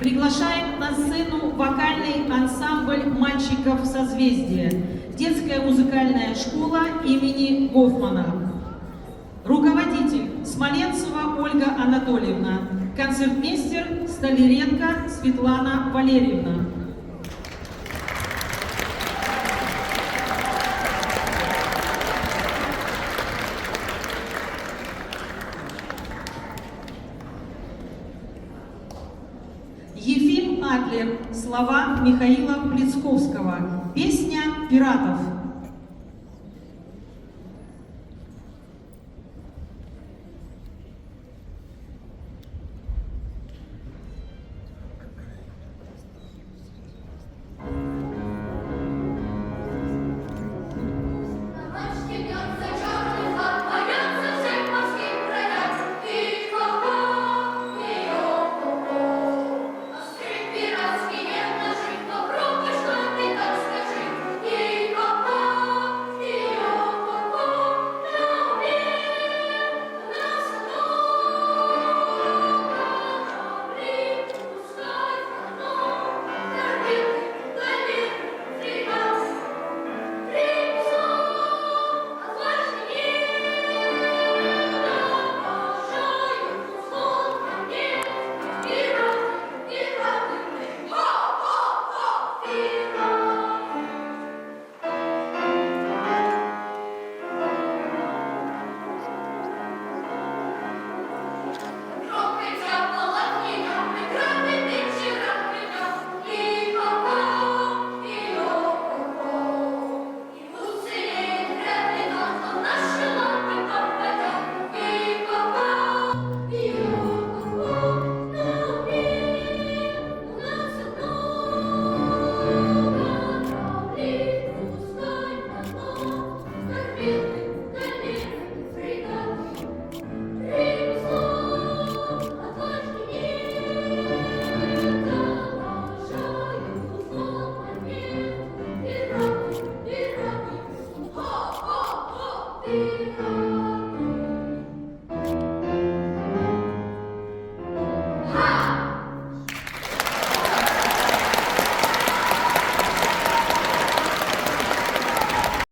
Приглашаем на сцену вокальный ансамбль мальчиков «Созвездие», детская музыкальная школа имени Гофмана. Руководитель Смоленцева Ольга Анатольевна, концертмейстер Столяренко Светлана Валерьевна. Ефим Адлер, слова Михаила Плецковского, песня «Пиратов».